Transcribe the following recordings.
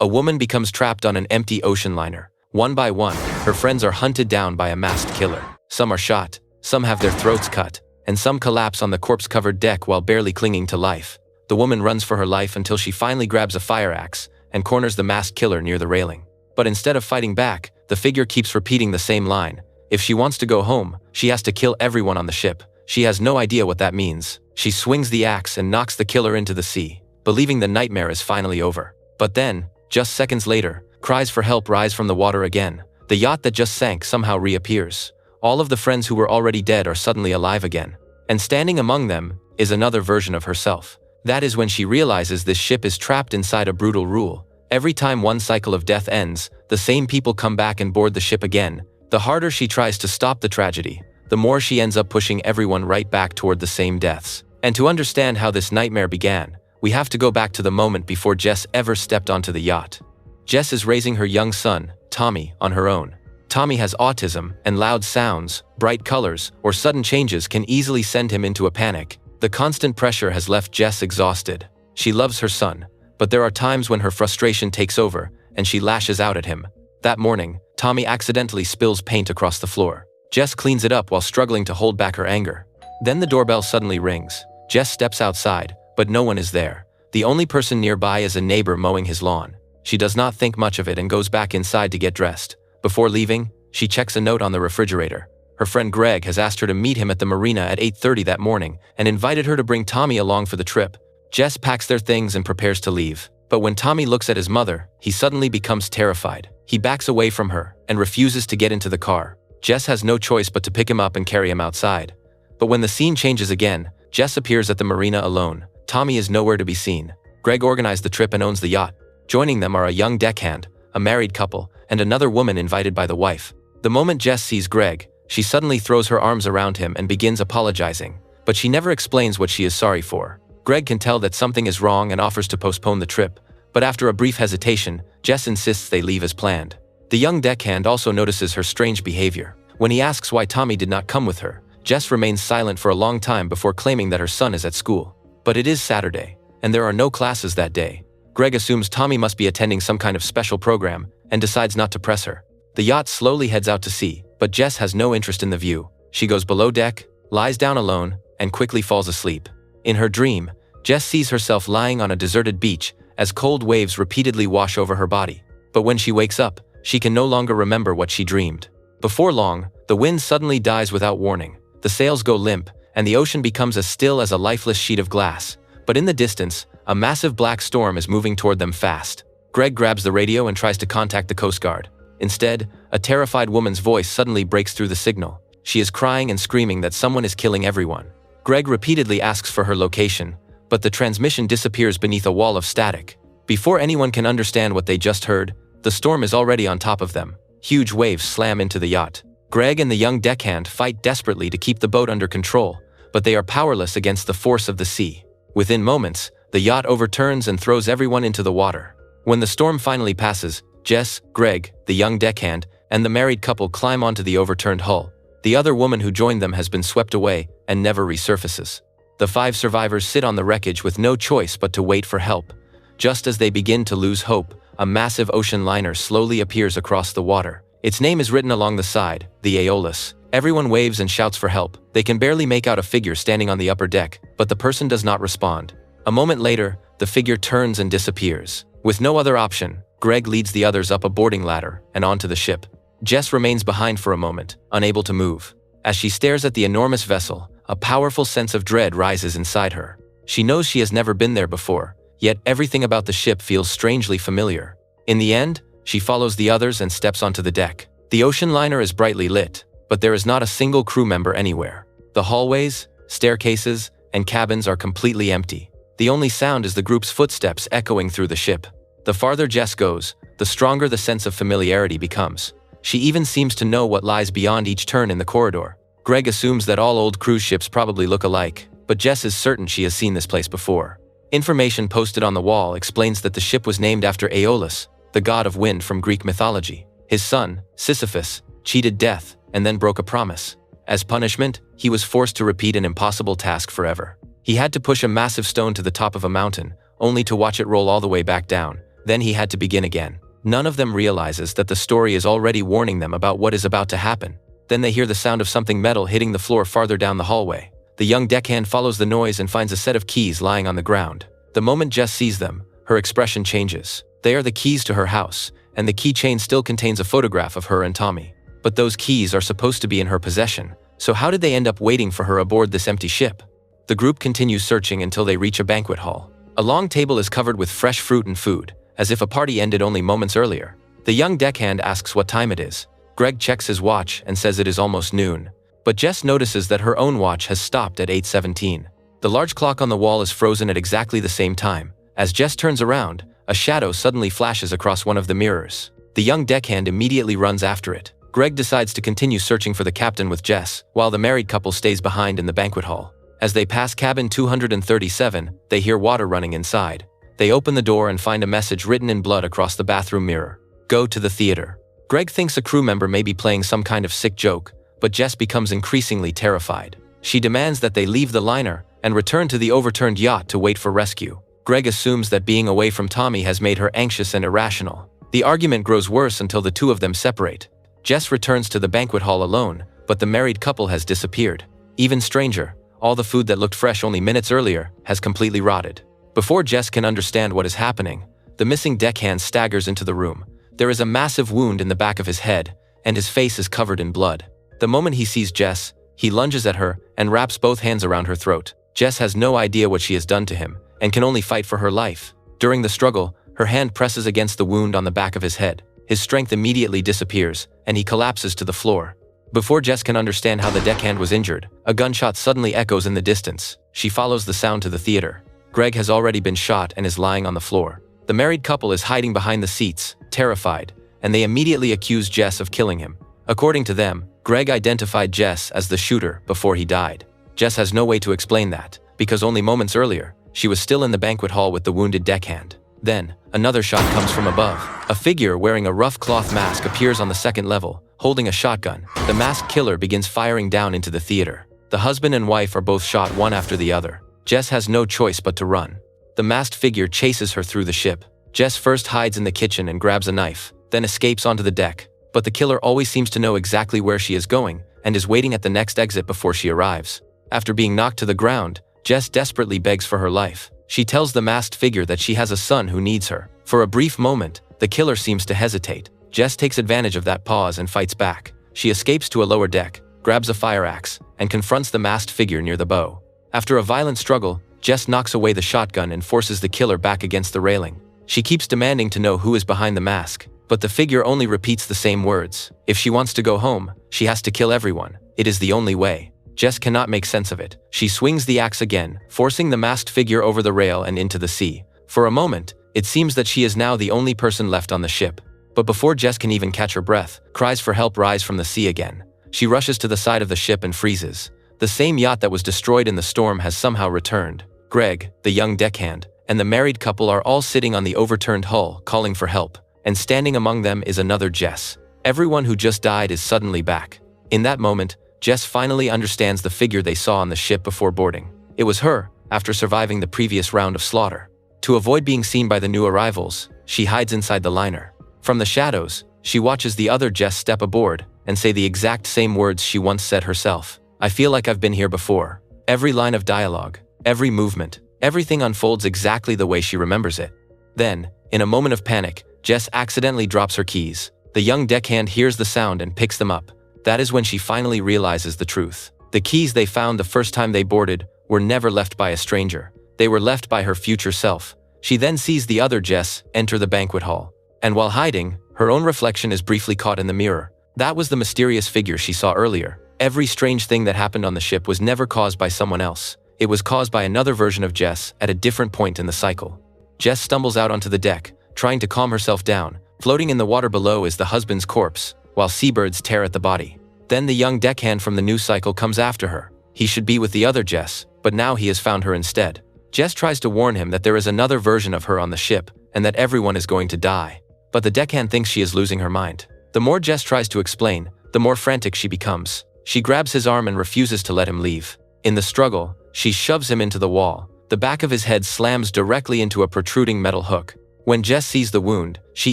A woman becomes trapped on an empty ocean liner. One by one, her friends are hunted down by a masked killer. Some are shot, some have their throats cut, and some collapse on the corpse-covered deck while barely clinging to life. The woman runs for her life until she finally grabs a fire axe and corners the masked killer near the railing. But instead of fighting back, the figure keeps repeating the same line. If she wants to go home, she has to kill everyone on the ship. She has no idea what that means. She swings the axe and knocks the killer into the sea, believing the nightmare is finally over. But then, just seconds later, cries for help rise from the water again. The yacht that just sank somehow reappears. All of the friends who were already dead are suddenly alive again. And standing among them is another version of herself. That is when she realizes this ship is trapped inside a brutal rule. Every time one cycle of death ends, the same people come back and board the ship again. The harder she tries to stop the tragedy, the more she ends up pushing everyone right back toward the same deaths. And to understand how this nightmare began, we have to go back to the moment before Jess ever stepped onto the yacht. Jess is raising her young son, Tommy, on her own. Tommy has autism, and loud sounds, bright colors, or sudden changes can easily send him into a panic. The constant pressure has left Jess exhausted. She loves her son, but there are times when her frustration takes over, and she lashes out at him. That morning, Tommy accidentally spills paint across the floor. Jess cleans it up while struggling to hold back her anger. Then the doorbell suddenly rings. Jess steps outside, but no one is there. The only person nearby is a neighbor mowing his lawn. She does not think much of it and goes back inside to get dressed. Before leaving, she checks a note on the refrigerator. Her friend Greg has asked her to meet him at the marina at 8:30 that morning and invited her to bring Tommy along for the trip. Jess packs their things and prepares to leave. But when Tommy looks at his mother, he suddenly becomes terrified. He backs away from her and refuses to get into the car. Jess has no choice but to pick him up and carry him outside. But when the scene changes again, Jess appears at the marina alone. Tommy is nowhere to be seen. Greg organized the trip and owns the yacht. Joining them are a young deckhand, a married couple, and another woman invited by the wife. The moment Jess sees Greg, she suddenly throws her arms around him and begins apologizing, but she never explains what she is sorry for. Greg can tell that something is wrong and offers to postpone the trip, but after a brief hesitation, Jess insists they leave as planned. The young deckhand also notices her strange behavior. When he asks why Tommy did not come with her, Jess remains silent for a long time before claiming that her son is at school. But it is Saturday, and there are no classes that day. Greg assumes Tommy must be attending some kind of special program and decides not to press her. The yacht slowly heads out to sea, but Jess has no interest in the view. She goes below deck, lies down alone, and quickly falls asleep. In her dream, Jess sees herself lying on a deserted beach as cold waves repeatedly wash over her body. But when she wakes up, she can no longer remember what she dreamed. Before long, the wind suddenly dies without warning. The sails go limp, and the ocean becomes as still as a lifeless sheet of glass. But in the distance, a massive black storm is moving toward them fast. Greg grabs the radio and tries to contact the Coast Guard. Instead, a terrified woman's voice suddenly breaks through the signal. She is crying and screaming that someone is killing everyone. Greg repeatedly asks for her location, but the transmission disappears beneath a wall of static. Before anyone can understand what they just heard, the storm is already on top of them. Huge waves slam into the yacht. Greg and the young deckhand fight desperately to keep the boat under control, but they are powerless against the force of the sea. Within moments, the yacht overturns and throws everyone into the water. When the storm finally passes, Jess, Greg, the young deckhand, and the married couple climb onto the overturned hull. The other woman who joined them has been swept away and never resurfaces. The 5 survivors sit on the wreckage with no choice but to wait for help. Just as they begin to lose hope, a massive ocean liner slowly appears across the water. Its name is written along the side, the Aeolus. Everyone waves and shouts for help. They can barely make out a figure standing on the upper deck, but the person does not respond. A moment later, the figure turns and disappears. With no other option, Greg leads the others up a boarding ladder and onto the ship. Jess remains behind for a moment, unable to move. As she stares at the enormous vessel, a powerful sense of dread rises inside her. She knows she has never been there before, yet everything about the ship feels strangely familiar. In the end, she follows the others and steps onto the deck. The ocean liner is brightly lit, but there is not a single crew member anywhere. The hallways, staircases, and cabins are completely empty. The only sound is the group's footsteps echoing through the ship. The farther Jess goes, the stronger the sense of familiarity becomes. She even seems to know what lies beyond each turn in the corridor. Greg assumes that all old cruise ships probably look alike, but Jess is certain she has seen this place before. Information posted on the wall explains that the ship was named after Aeolus, the god of wind from Greek mythology. His son, Sisyphus, cheated death and then broke a promise. As punishment, he was forced to repeat an impossible task forever. He had to push a massive stone to the top of a mountain, only to watch it roll all the way back down, Then he had to begin again. None of them realizes that the story is already warning them about what is about to happen. Then they hear the sound of something metal hitting the floor farther down the hallway. The young deckhand follows the noise and finds a set of keys lying on the ground. The moment Jess sees them, her expression changes. They are the keys to her house, and the keychain still contains a photograph of her and Tommy. But those keys are supposed to be in her possession, so how did they end up waiting for her aboard this empty ship? The group continues searching until they reach a banquet hall. A long table is covered with fresh fruit and food, as if a party ended only moments earlier. The young deckhand asks what time it is. Greg checks his watch and says it is almost noon. But Jess notices that her own watch has stopped at 8:17. The large clock on the wall is frozen at exactly the same time. As Jess turns around, a shadow suddenly flashes across one of the mirrors. The young deckhand immediately runs after it. Greg decides to continue searching for the captain with Jess, while the married couple stays behind in the banquet hall. As they pass cabin 237, they hear water running inside. They open the door and find a message written in blood across the bathroom mirror. Go to the theater. Greg thinks a crew member may be playing some kind of sick joke, but Jess becomes increasingly terrified. She demands that they leave the liner and return to the overturned yacht to wait for rescue. Greg assumes that being away from Tommy has made her anxious and irrational. The argument grows worse until the two of them separate. Jess returns to the banquet hall alone, but the married couple has disappeared. Even stranger, all the food that looked fresh only minutes earlier has completely rotted. Before Jess can understand what is happening, the missing deckhand staggers into the room. There is a massive wound in the back of his head, and his face is covered in blood. The moment he sees Jess, he lunges at her and wraps both hands around her throat. Jess has no idea what she has done to him, and can only fight for her life. During the struggle, her hand presses against the wound on the back of his head. His strength immediately disappears, and he collapses to the floor. Before Jess can understand how the deckhand was injured, a gunshot suddenly echoes in the distance. She follows the sound to the theater. Greg has already been shot and is lying on the floor. The married couple is hiding behind the seats, terrified, and they immediately accuse Jess of killing him. According to them, Greg identified Jess as the shooter before he died. Jess has no way to explain that, because only moments earlier, she was still in the banquet hall with the wounded deckhand. Then, another shot comes from above. A figure wearing a rough cloth mask appears on the second level, holding a shotgun. The masked killer begins firing down into the theater. The husband and wife are both shot one after the other. Jess has no choice but to run. The masked figure chases her through the ship. Jess first hides in the kitchen and grabs a knife, then escapes onto the deck. But the killer always seems to know exactly where she is going, and is waiting at the next exit before she arrives. After being knocked to the ground, Jess desperately begs for her life. She tells the masked figure that she has a son who needs her. For a brief moment, the killer seems to hesitate. Jess takes advantage of that pause and fights back. She escapes to a lower deck, grabs a fire axe, and confronts the masked figure near the bow. After a violent struggle, Jess knocks away the shotgun and forces the killer back against the railing. She keeps demanding to know who is behind the mask, but the figure only repeats the same words. If she wants to go home, she has to kill everyone. It is the only way. Jess cannot make sense of it. She swings the axe again, forcing the masked figure over the rail and into the sea. For a moment, it seems that she is now the only person left on the ship. But before Jess can even catch her breath, cries for help rise from the sea again. She rushes to the side of the ship and freezes. The same yacht that was destroyed in the storm has somehow returned. Greg, the young deckhand, and the married couple are all sitting on the overturned hull, calling for help. And standing among them is another Jess. Everyone who just died is suddenly back. In that moment, Jess finally understands the figure they saw on the ship before boarding. It was her, after surviving the previous round of slaughter. To avoid being seen by the new arrivals, she hides inside the liner. From the shadows, she watches the other Jess step aboard and say the exact same words she once said herself. I feel like I've been here before. Every line of dialogue, every movement, everything unfolds exactly the way she remembers it. Then, in a moment of panic, Jess accidentally drops her keys. The young deckhand hears the sound and picks them up. That is when she finally realizes the truth. The keys they found the first time they boarded were never left by a stranger. They were left by her future self. She then sees the other Jess enter the banquet hall. And while hiding, her own reflection is briefly caught in the mirror. That was the mysterious figure she saw earlier. Every strange thing that happened on the ship was never caused by someone else. It was caused by another version of Jess at a different point in the cycle. Jess stumbles out onto the deck, trying to calm herself down. Floating in the water below is the husband's corpse, while seabirds tear at the body. Then the young deckhand from the new cycle comes after her. He should be with the other Jess, but now he has found her instead. Jess tries to warn him that there is another version of her on the ship, and that everyone is going to die. But the deckhand thinks she is losing her mind. The more Jess tries to explain, the more frantic she becomes. She grabs his arm and refuses to let him leave. In the struggle, she shoves him into the wall. The back of his head slams directly into a protruding metal hook. When Jess sees the wound, she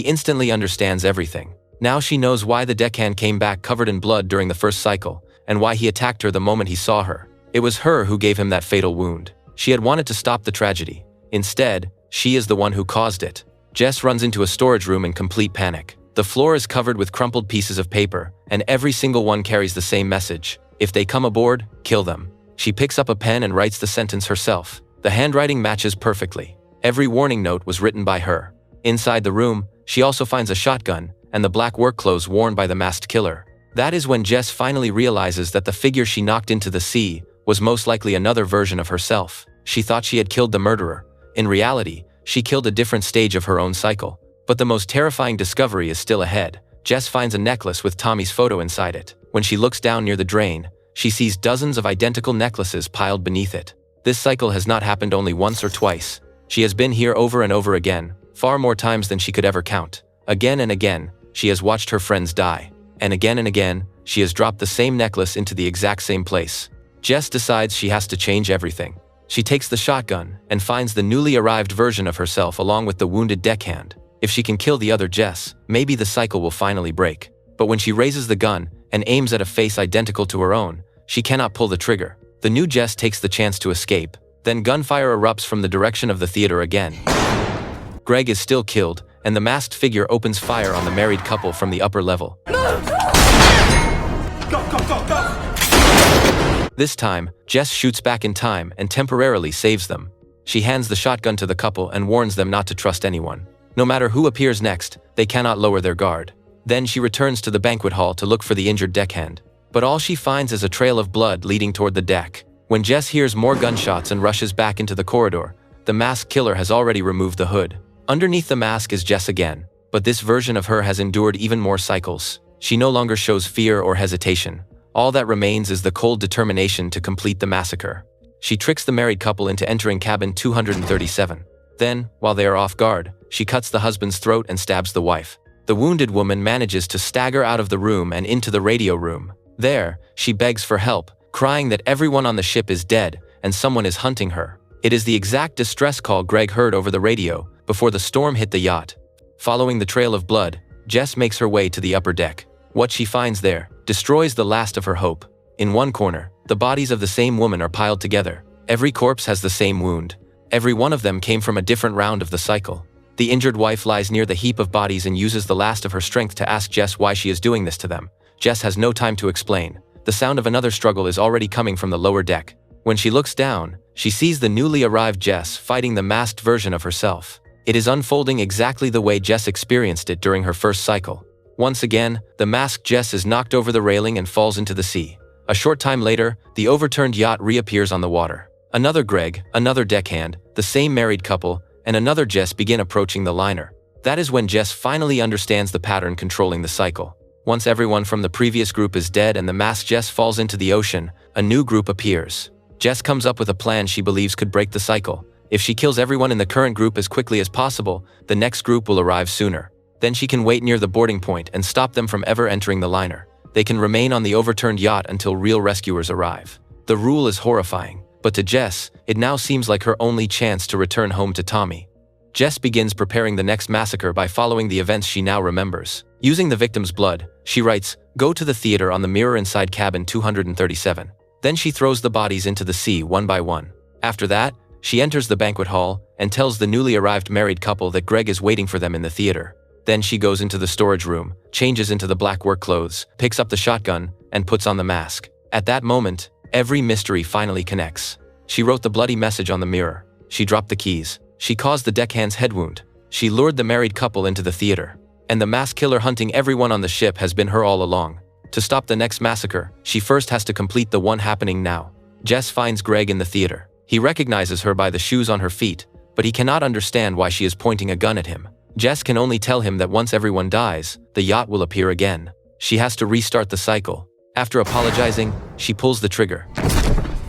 instantly understands everything. Now she knows why the deckhand came back covered in blood during the first cycle, and why he attacked her the moment he saw her. It was her who gave him that fatal wound. She had wanted to stop the tragedy. Instead, she is the one who caused it. Jess runs into a storage room in complete panic. The floor is covered with crumpled pieces of paper, and every single one carries the same message. If they come aboard, kill them. She picks up a pen and writes the sentence herself. The handwriting matches perfectly. Every warning note was written by her. Inside the room, she also finds a shotgun and the black work clothes worn by the masked killer. That is when Jess finally realizes that the figure she knocked into the sea was most likely another version of herself. She thought she had killed the murderer. In reality, she killed a different stage of her own cycle. But the most terrifying discovery is still ahead. Jess finds a necklace with Tommy's photo inside it. When she looks down near the drain, she sees dozens of identical necklaces piled beneath it. This cycle has not happened only once or twice. She has been here over and over again, far more times than she could ever count. Again and again, she has watched her friends die. And again, she has dropped the same necklace into the exact same place. Jess decides she has to change everything. She takes the shotgun and finds the newly arrived version of herself along with the wounded deckhand. If she can kill the other Jess, maybe the cycle will finally break. But when she raises the gun and aims at a face identical to her own, she cannot pull the trigger. The new Jess takes the chance to escape. Then gunfire erupts from the direction of the theater again. Greg is still killed, and the masked figure opens fire on the married couple from the upper level. Go! This time, Jess shoots back in time and temporarily saves them. She hands the shotgun to the couple and warns them not to trust anyone. No matter who appears next, they cannot lower their guard. Then she returns to the banquet hall to look for the injured deckhand. But all she finds is a trail of blood leading toward the deck. When Jess hears more gunshots and rushes back into the corridor, the masked killer has already removed the hood. Underneath the mask is Jess again, but this version of her has endured even more cycles. She no longer shows fear or hesitation. All that remains is the cold determination to complete the massacre. She tricks the married couple into entering cabin 237. Then, while they are off guard, she cuts the husband's throat and stabs the wife. The wounded woman manages to stagger out of the room and into the radio room. There, she begs for help, crying that everyone on the ship is dead and someone is hunting her. It is the exact distress call Greg heard over the radio before the storm hit the yacht. Following the trail of blood, Jess makes her way to the upper deck. What she finds there destroys the last of her hope. In one corner, the bodies of the same woman are piled together. Every corpse has the same wound. Every one of them came from a different round of the cycle. The injured wife lies near the heap of bodies and uses the last of her strength to ask Jess why she is doing this to them. Jess has no time to explain. The sound of another struggle is already coming from the lower deck. When she looks down, she sees the newly arrived Jess fighting the masked version of herself. It is unfolding exactly the way Jess experienced it during her first cycle. Once again, the masked Jess is knocked over the railing and falls into the sea. A short time later, the overturned yacht reappears on the water. Another Greg, another deckhand, the same married couple, and another Jess begin approaching the liner. That is when Jess finally understands the pattern controlling the cycle. Once everyone from the previous group is dead and the masked Jess falls into the ocean, a new group appears. Jess comes up with a plan she believes could break the cycle. If she kills everyone in the current group as quickly as possible, the next group will arrive sooner. Then she can wait near the boarding point and stop them from ever entering the liner. They can remain on the overturned yacht until real rescuers arrive. The rule is horrifying, but to Jess, it now seems like her only chance to return home to Tommy. Jess begins preparing the next massacre by following the events she now remembers. Using the victim's blood, she writes, "Go to the theater" on the mirror inside cabin 237. Then she throws the bodies into the sea one by one. After that, she enters the banquet hall and tells the newly arrived married couple that Greg is waiting for them in the theater. Then she goes into the storage room, changes into the black work clothes, picks up the shotgun, and puts on the mask. At that moment, every mystery finally connects. She wrote the bloody message on the mirror. She dropped the keys. She caused the deckhand's head wound. She lured the married couple into the theater. And the mass killer hunting everyone on the ship has been her all along. To stop the next massacre, she first has to complete the one happening now. Jess finds Greg in the theater. He recognizes her by the shoes on her feet, but he cannot understand why she is pointing a gun at him. Jess can only tell him that once everyone dies, the yacht will appear again. She has to restart the cycle. After apologizing, she pulls the trigger.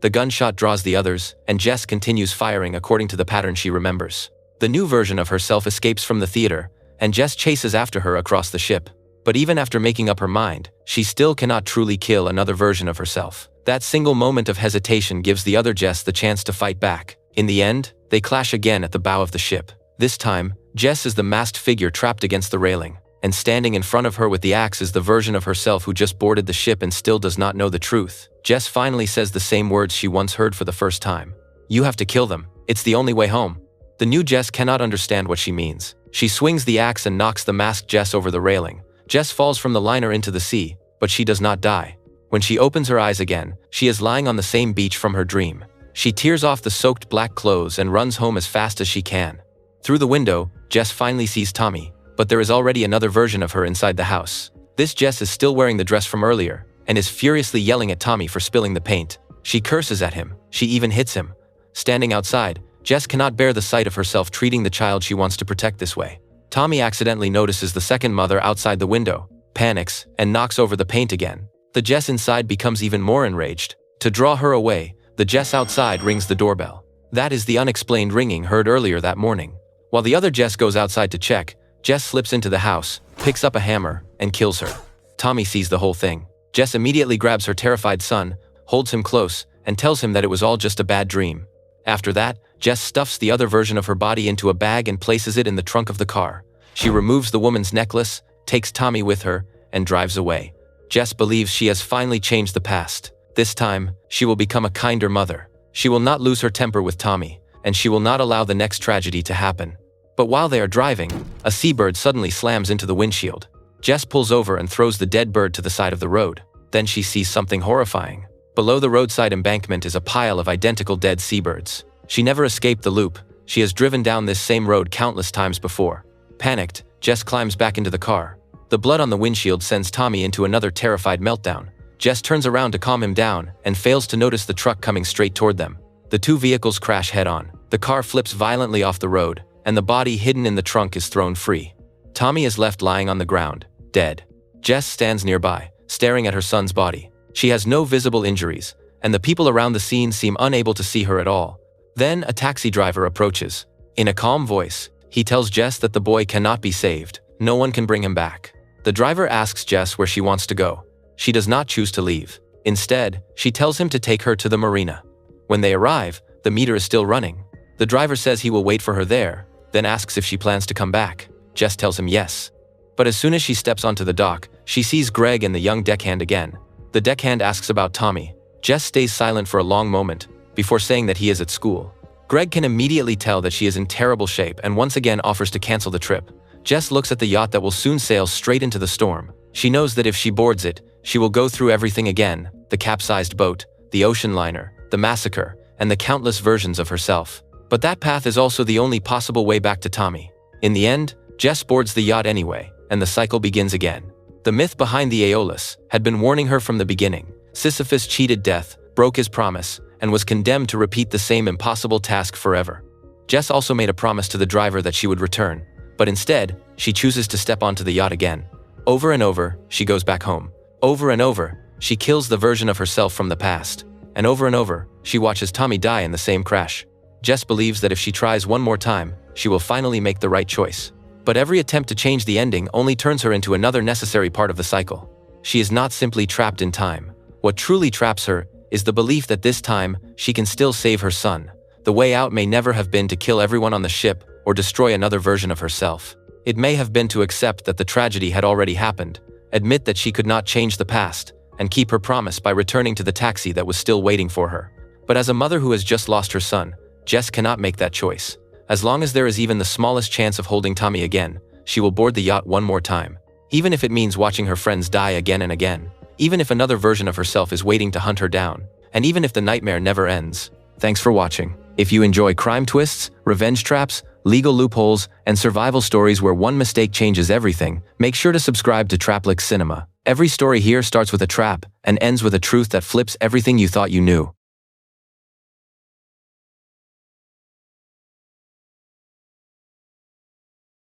The gunshot draws the others, and Jess continues firing according to the pattern she remembers. The new version of herself escapes from the theater, and Jess chases after her across the ship. But even after making up her mind, she still cannot truly kill another version of herself. That single moment of hesitation gives the other Jess the chance to fight back. In the end, they clash again at the bow of the ship. This time, Jess is the masked figure trapped against the railing, and standing in front of her with the axe is the version of herself who just boarded the ship and still does not know the truth. Jess finally says the same words she once heard for the first time. "You have to kill them. It's the only way home." The new Jess cannot understand what she means. She swings the axe and knocks the masked Jess over the railing. Jess falls from the liner into the sea, but she does not die. When she opens her eyes again, she is lying on the same beach from her dream. She tears off the soaked black clothes and runs home as fast as she can. Through the window, Jess finally sees Tommy, but there is already another version of her inside the house. This Jess is still wearing the dress from earlier, and is furiously yelling at Tommy for spilling the paint. She curses at him. She even hits him. Standing outside, Jess cannot bear the sight of herself treating the child she wants to protect this way. Tommy accidentally notices the second mother outside the window, panics, and knocks over the paint again. The Jess inside becomes even more enraged. To draw her away, the Jess outside rings the doorbell. That is the unexplained ringing heard earlier that morning. While the other Jess goes outside to check, Jess slips into the house, picks up a hammer, and kills her. Tommy sees the whole thing. Jess immediately grabs her terrified son, holds him close, and tells him that it was all just a bad dream. After that, Jess stuffs the other version of her body into a bag and places it in the trunk of the car. She removes the woman's necklace, takes Tommy with her, and drives away. Jess believes she has finally changed the past. This time, she will become a kinder mother. She will not lose her temper with Tommy, and she will not allow the next tragedy to happen. But while they are driving, a seabird suddenly slams into the windshield. Jess pulls over and throws the dead bird to the side of the road. Then she sees something horrifying. Below the roadside embankment is a pile of identical dead seabirds. She never escaped the loop. She has driven down this same road countless times before. Panicked, Jess climbs back into the car. The blood on the windshield sends Tommy into another terrified meltdown. Jess turns around to calm him down and fails to notice the truck coming straight toward them. The two vehicles crash head-on. The car flips violently off the road, and the body hidden in the trunk is thrown free. Tommy is left lying on the ground, dead. Jess stands nearby, staring at her son's body. She has no visible injuries, and the people around the scene seem unable to see her at all. Then a taxi driver approaches. In a calm voice, he tells Jess that the boy cannot be saved. No one can bring him back. The driver asks Jess where she wants to go. She does not choose to leave. Instead, she tells him to take her to the marina. When they arrive, the meter is still running. The driver says he will wait for her there, then asks if she plans to come back. Jess tells him yes. But as soon as she steps onto the dock, she sees Greg and the young deckhand again. The deckhand asks about Tommy. Jess stays silent for a long moment, before saying that he is at school. Greg can immediately tell that she is in terrible shape and once again offers to cancel the trip. Jess looks at the yacht that will soon sail straight into the storm. She knows that if she boards it, she will go through everything again: the capsized boat, the ocean liner, the massacre, and the countless versions of herself. But that path is also the only possible way back to Tommy. In the end, Jess boards the yacht anyway, and the cycle begins again. The myth behind the Aeolus had been warning her from the beginning. Sisyphus cheated death, broke his promise, and was condemned to repeat the same impossible task forever. Jess also made a promise to the driver that she would return, but instead, she chooses to step onto the yacht again. Over and over, she goes back home. Over and over, she kills the version of herself from the past. And over, she watches Tommy die in the same crash. Jess believes that if she tries one more time, she will finally make the right choice. But every attempt to change the ending only turns her into another necessary part of the cycle. She is not simply trapped in time. What truly traps her is the belief that this time, she can still save her son. The way out may never have been to kill everyone on the ship or destroy another version of herself. It may have been to accept that the tragedy had already happened, admit that she could not change the past, and keep her promise by returning to the taxi that was still waiting for her. But as a mother who has just lost her son, Jess cannot make that choice. As long as there is even the smallest chance of holding Tommy again, she will board the yacht one more time. Even if it means watching her friends die again and again. Even if another version of herself is waiting to hunt her down. And even if the nightmare never ends. Thanks for watching. If you enjoy crime twists, revenge traps, legal loopholes, and survival stories where one mistake changes everything, make sure to subscribe to Traplix Cinema. Every story here starts with a trap and ends with a truth that flips everything you thought you knew.